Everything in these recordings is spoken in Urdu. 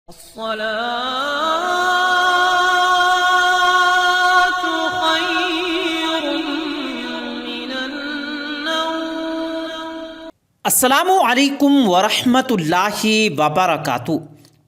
الصلاة خير من النوم۔ السلام علیکم ورحمۃ اللہ وبرکاتہ۔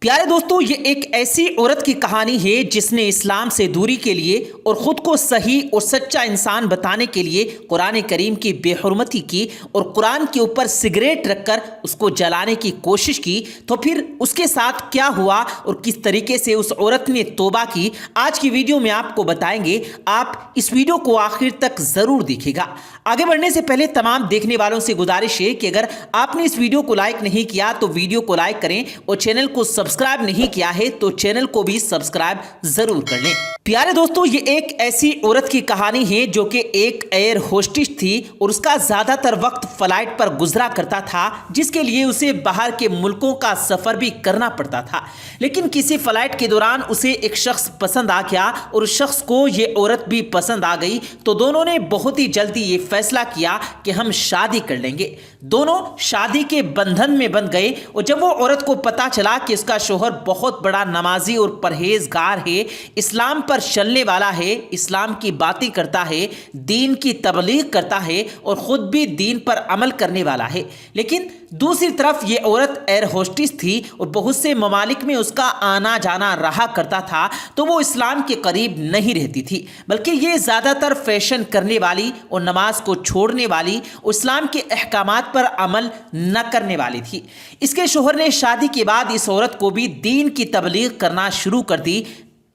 پیارے دوستو، یہ ایک ایسی عورت کی کہانی ہے جس نے اسلام سے دوری کے لیے اور خود کو صحیح اور سچا انسان بتانے کے لیے قرآن کریم کی بے حرمتی کی اور قرآن کے اوپر سگریٹ رکھ کر اس کو جلانے کی کوشش کی۔ تو پھر اس کے ساتھ کیا ہوا اور کس طریقے سے اس عورت نے توبہ کی، آج کی ویڈیو میں آپ کو بتائیں گے۔ آپ اس ویڈیو کو آخر تک ضرور دیکھیں گا۔ آگے بڑھنے سے پہلے تمام دیکھنے والوں سے گزارش ہے کہ اگر آپ نے اس ویڈیو کو لائک نہیں کیا تو ویڈیو کو لائک کریں، اور چینل کو سبسکرائب نہیں کیا ہے تو چینل کو بھی سبسکرائب ضرور کر لیں۔ پیارے دوستو، یہ ایک ایسی عورت کی کہانی ہے جو کہ ایک ایئر ہوسٹس تھی اور اس کا زیادہ تر وقت فلائٹ پر گزرا کرتا تھا، جس کے لیے اسے باہر کے ملکوں کا سفر بھی کرنا پڑتا تھا۔ لیکن کسی فلائٹ کے دوران اسے ایک شخص پسند آ گیا اور اس شخص کو یہ عورت بھی پسند آ گئی، تو دونوں نے بہت ہی جلدی یہ فیصلہ کیا کہ ہم شادی کر لیں گے۔ دونوں شادی کے بندھن میں بندھ گئے، اور جب وہ عورت کو پتا چلا کہ اس کا شوہر بہت بڑا نمازی اور پرہیزگار ہے، اسلام پر چلنے والا ہے، اسلام کی باتیں کرتا ہے، دین کی تبلیغ کرتا ہے اور خود بھی دین پر عمل کرنے والا ہے، لیکن دوسری طرف یہ عورت ایئر ہوسٹس تھی اور بہت سے ممالک میں اس کا آنا جانا رہا کرتا تھا، تو وہ اسلام کے قریب نہیں رہتی تھی، بلکہ یہ زیادہ تر فیشن کرنے والی اور نماز کو چھوڑنے والی اور اسلام کے احکامات پر عمل نہ کرنے والی تھی۔ اس کے شوہر نے شادی کے بعد اس عورت کو بھی دین کی تبلیغ کرنا شروع کر دی۔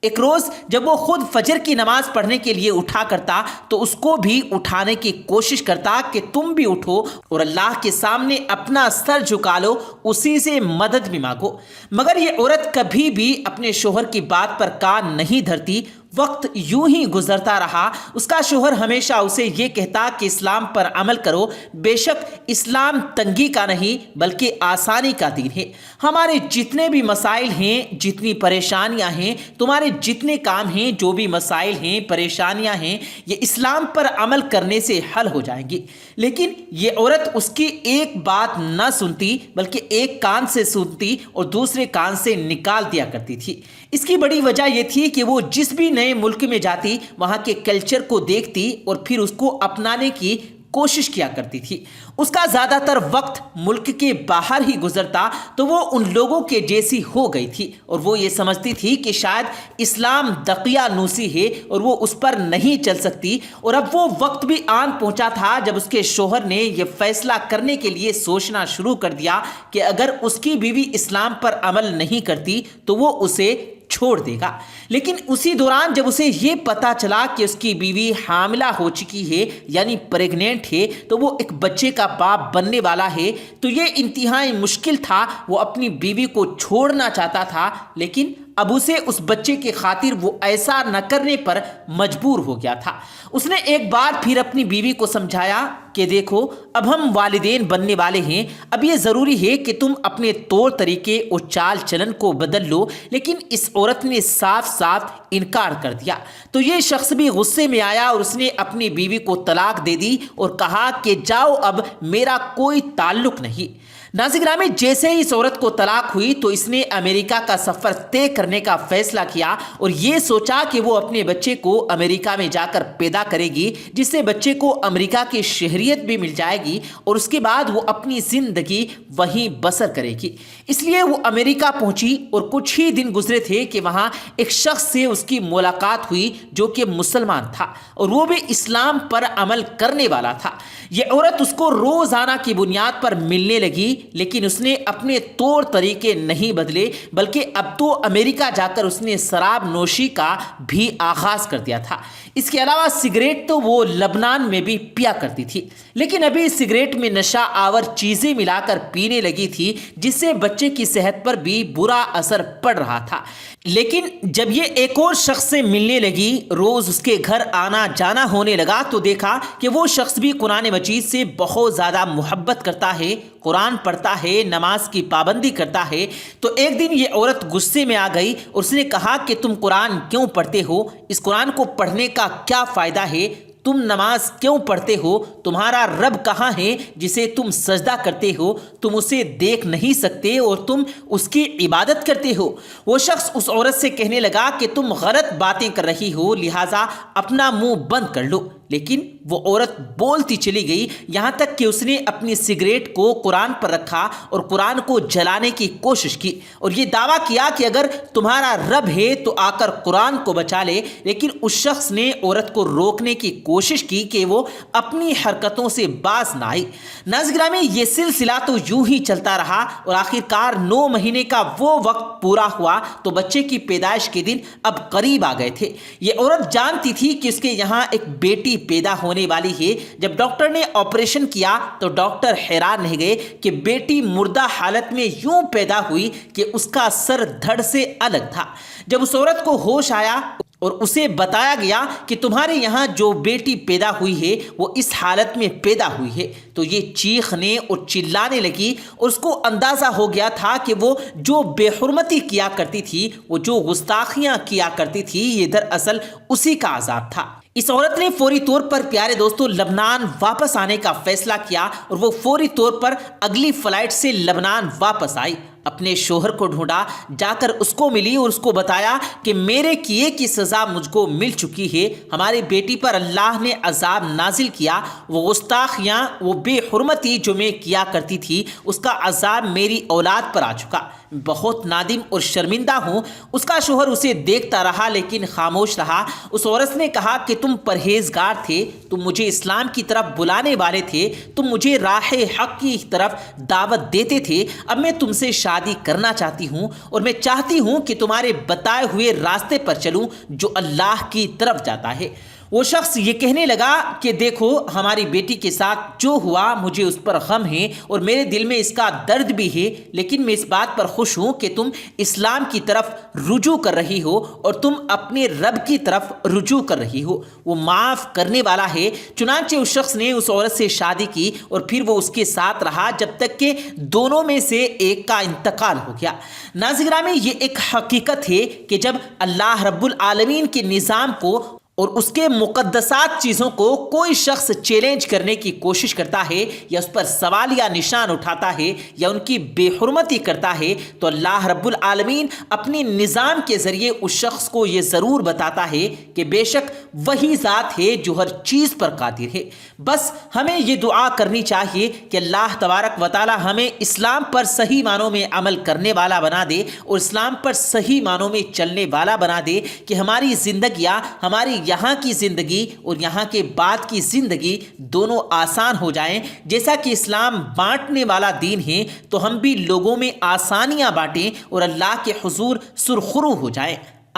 ایک روز جب وہ خود فجر کی نماز پڑھنے کے لیے اٹھا کرتا تو اس کو بھی اٹھانے کی کوشش کرتا کہ تم بھی اٹھو اور اللہ کے سامنے اپنا سر جھکا لو، اسی سے مدد بھی مانگو۔ مگر یہ عورت کبھی بھی اپنے شوہر کی بات پر کان نہیں دھرتی۔ وقت یوں ہی گزرتا رہا۔ اس کا شوہر ہمیشہ اسے یہ کہتا کہ اسلام پر عمل کرو، بے شک اسلام تنگی کا نہیں بلکہ آسانی کا دین ہے۔ ہمارے جتنے بھی مسائل ہیں، جتنی پریشانیاں ہیں، تمہارے جتنے کام ہیں، جو بھی مسائل ہیں، پریشانیاں ہیں، یہ اسلام پر عمل کرنے سے حل ہو جائیں گی۔ لیکن یہ عورت اس کی ایک بات نہ سنتی، بلکہ ایک کان سے سنتی اور دوسرے کان سے نکال دیا کرتی تھی۔ اس کی بڑی وجہ یہ تھی کہ وہ جس بھی نئے ملک میں جاتی، وہاں کے کلچر کو دیکھتی اور پھر اس کو اپنانے کی کوشش کیا کرتی تھی۔ اس کا زیادہ تر وقت ملک کے باہر ہی گزرتا، تو وہ ان لوگوں کے جیسی ہو گئی تھی اور وہ یہ سمجھتی تھی کہ شاید اسلام دقیانوسی ہے اور وہ اس پر نہیں چل سکتی۔ اور اب وہ وقت بھی آن پہنچا تھا جب اس کے شوہر نے یہ فیصلہ کرنے کے لیے سوچنا شروع کر دیا کہ اگر اس کی بیوی اسلام پر عمل نہیں کرتی تو وہ اسے چھوڑ دے گا۔ لیکن اسی دوران جب اسے یہ پتا چلا کہ اس کی بیوی حاملہ ہو چکی ہے، یعنی پریگننٹ ہے، تو وہ ایک بچے کا باپ بننے والا ہے، تو یہ انتہائی مشکل تھا۔ وہ اپنی بیوی کو چھوڑنا چاہتا تھا، لیکن اب اسے اس بچے کی خاطر وہ ایسا نہ کرنے پر مجبور ہو گیا تھا۔ اس نے ایک بار پھر اپنی بیوی کو سمجھایا کہ دیکھو، اب ہم والدین بننے والے ہیں، اب یہ ضروری ہے کہ تم اپنے طور طریقے اور چال چلن کو بدل لو۔ لیکن اس عورت نے صاف صاف انکار کر دیا، تو یہ شخص بھی غصے میں آیا اور اس نے اپنی بیوی کو طلاق دے دی اور کہا کہ جاؤ، اب میرا کوئی تعلق نہیں۔ ناظرین گرامی، جیسے ہی اس عورت کو طلاق ہوئی تو اس نے امریکہ کا سفر طے کرنے کا فیصلہ کیا اور یہ سوچا کہ وہ اپنے بچے کو امریکہ میں جا کر پیدا کرے گی، جس سے بچے کو امریکہ کی شہریت بھی مل جائے گی اور اس کے بعد وہ اپنی زندگی وہیں بسر کرے گی۔ اس لیے وہ امریکہ پہنچی اور کچھ ہی دن گزرے تھے کہ وہاں ایک شخص سے اس کی ملاقات ہوئی جو کہ مسلمان تھا اور وہ بھی اسلام پر عمل کرنے والا تھا۔ یہ عورت اس کو روزانہ کی بنیاد پر ملنے لگی، لیکن اس نے اپنے طور طریقے نہیں بدلے، بلکہ اب تو امریکہ جا کر اس نے شراب نوشی کا بھی آغاز کر دیا تھا۔ اس کے علاوہ سگریٹ تو وہ لبنان میں بھی پیا کرتی تھی، لیکن ابھی سگریٹ میں نشہ آور چیزیں ملا کر پینے لگی تھی، جس سے بچے کی صحت پر بھی برا اثر پڑ رہا تھا۔ لیکن جب یہ ایک اور شخص سے ملنے لگی، روز اس کے گھر آنا جانا ہونے لگا، تو دیکھا کہ وہ شخص بھی قرآن مجید سے بہت زیادہ محبت کرتا ہے، قرآن پڑھتا ہے، نماز کی پابندی کرتا ہے۔ تو ایک دن یہ عورت غصے میں آ گئی اور اس نے کہا کہ تم قرآن کیوں پڑھتے ہو؟ اس قرآن کو پڑھنے کا کیا فائدہ ہے؟ تم نماز کیوں پڑھتے ہو؟ تمہارا رب کہاں ہے جسے تم سجدہ کرتے ہو؟ تم اسے دیکھ نہیں سکتے اور تم اس کی عبادت کرتے ہو۔ وہ شخص اس عورت سے کہنے لگا کہ تم غلط باتیں کر رہی ہو، لہٰذا اپنا منہ بند کر لو۔ لیکن وہ عورت بولتی چلی گئی، یہاں تک کہ اس نے اپنی سگریٹ کو قرآن پر رکھا اور قرآن کو جلانے کی کوشش کی اور یہ دعویٰ کیا کہ اگر تمہارا رب ہے تو آ کر قرآن کو بچا لے۔ لیکن اس شخص نے عورت کو روکنے کی کوشش کی کہ وہ اپنی حرکتوں سے باز نہ آئی۔ ناظرین گرامی، یہ سلسلہ تو یوں ہی چلتا رہا اور آخرکار 9 مہینے کا وہ وقت پورا ہوا تو بچے کی پیدائش کے دن اب قریب آ گئے تھے۔ یہ عورت جانتی تھی کہ اس کے یہاں ایک بیٹی پیدا ہونے والی ہے۔ جب ڈاکٹر نے آپریشن کیا تو ڈاکٹر حیران رہ گئے کہ بیٹی مردہ حالت میں یوں پیدا ہوئی کہ اس کا سر دھڑ سے الگ تھا۔ جب اس عورت کو ہوش آیا اور اسے بتایا گیا کہ تمہارے یہاں جو بیٹی پیدا ہوئی ہے وہ اس حالت میں پیدا ہوئی ہے تو یہ چیخنے اور چلانے لگی اور اس کو اندازہ ہو گیا تھا کہ وہ جو بے حرمتی کیا کرتی تھی، وہ جو گستاخیاں کیا کرتی تھی، یہ دراصل اسی کا عذاب تھا۔ اس عورت نے فوری طور پر پیارے دوستو لبنان واپس آنے کا فیصلہ کیا اور وہ فوری طور پر اگلی فلائٹ سے لبنان واپس آئی۔ اپنے شوہر کو ڈھونڈا، جا کر اس کو ملی اور اس کو بتایا کہ میرے کیے کی سزا مجھ کو مل چکی ہے، ہماری بیٹی پر اللہ نے عذاب نازل کیا، وہ گستاخیاں، وہ بے حرمتی جو میں کیا کرتی تھی، اس کا عذاب میری اولاد پر آ چکا، بہت نادم اور شرمندہ ہوں۔ اس کا شوہر اسے دیکھتا رہا لیکن خاموش رہا۔ اس عورت نے کہا کہ تم پرہیزگار تھے، تم مجھے اسلام کی طرف بلانے والے تھے، تم مجھے راہ حق کی طرف دعوت دیتے تھے، اب میں تم سے شادی کرنا چاہتی ہوں اور میں چاہتی ہوں کہ تمہارے بتائے ہوئے راستے پر چلوں جو اللہ کی طرف جاتا ہے۔ وہ شخص یہ کہنے لگا کہ دیکھو ہماری بیٹی کے ساتھ جو ہوا مجھے اس پر غم ہے اور میرے دل میں اس کا درد بھی ہے، لیکن میں اس بات پر خوش ہوں کہ تم اسلام کی طرف رجوع کر رہی ہو اور تم اپنے رب کی طرف رجوع کر رہی ہو، وہ معاف کرنے والا ہے۔ چنانچہ اس شخص نے اس عورت سے شادی کی اور پھر وہ اس کے ساتھ رہا جب تک کہ دونوں میں سے ایک کا انتقال ہو گیا۔ ناظرین گرامی، یہ ایک حقیقت ہے کہ جب اللہ رب العالمین کے نظام کو اور اس کے مقدسات چیزوں کو کوئی شخص چیلنج کرنے کی کوشش کرتا ہے یا اس پر سوالیہ نشان اٹھاتا ہے یا ان کی بے حرمتی کرتا ہے تو اللہ رب العالمین اپنی نظام کے ذریعے اس شخص کو یہ ضرور بتاتا ہے کہ بے شک وہی ذات ہے جو ہر چیز پر قادر ہے۔ بس ہمیں یہ دعا کرنی چاہیے کہ اللہ تبارک و تعالی ہمیں اسلام پر صحیح معنوں میں عمل کرنے والا بنا دے اور اسلام پر صحیح معنوں میں چلنے والا بنا دے کہ ہماری زندگیاں، ہماری یہاں کی زندگی اور یہاں کے بعد کی زندگی دونوں آسان ہو جائیں۔ جیسا کہ اسلام بانٹنے والا دین ہے تو ہم بھی لوگوں میں آسانیاں بانٹیں اور اللہ کے حضور سرخرو ہو جائیں۔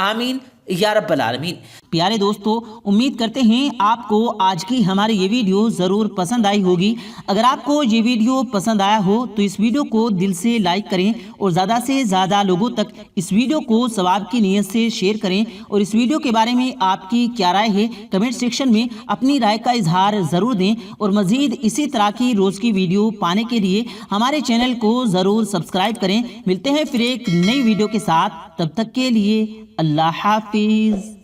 آمین یا رب العالمین۔ پیارے دوستو، امید کرتے ہیں آپ کو آج کی ہماری یہ ویڈیو ضرور پسند آئی ہوگی۔ اگر آپ کو یہ ویڈیو پسند آیا ہو تو اس ویڈیو کو دل سے لائک کریں اور زیادہ سے زیادہ لوگوں تک اس ویڈیو کو ثواب کی نیت سے شیئر کریں، اور اس ویڈیو کے بارے میں آپ کی کیا رائے ہے کمنٹ سیکشن میں اپنی رائے کا اظہار ضرور دیں، اور مزید اسی طرح کی روز کی ویڈیو پانے کے لیے ہمارے چینل کو ضرور سبسکرائب کریں۔ ملتے ہیں پھر ایک نئی ویڈیو کے ساتھ، تب تک کے لیے اللہ حافظ۔